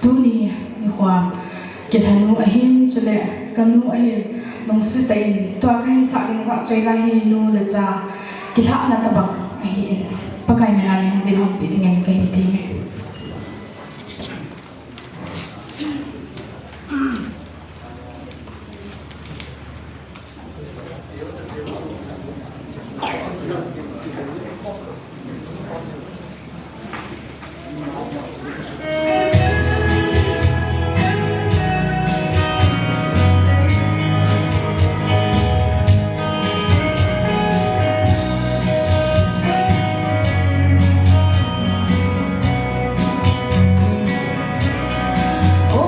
ตัวนี้มีความเกิดหนูเห็นจะเลยกันหนูเห็นน้องสุดเต็มตัวก็ให้สักหนึ่งว่าใจไรหนูเลยจ้ากิจหน้าตาบังเห็นปะไก่ไม่นานยังเดินห้องไปถึงยังไงดีไหมโอ้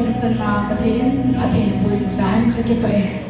phung chân na pathe pathe bu sin dan ka ke pa e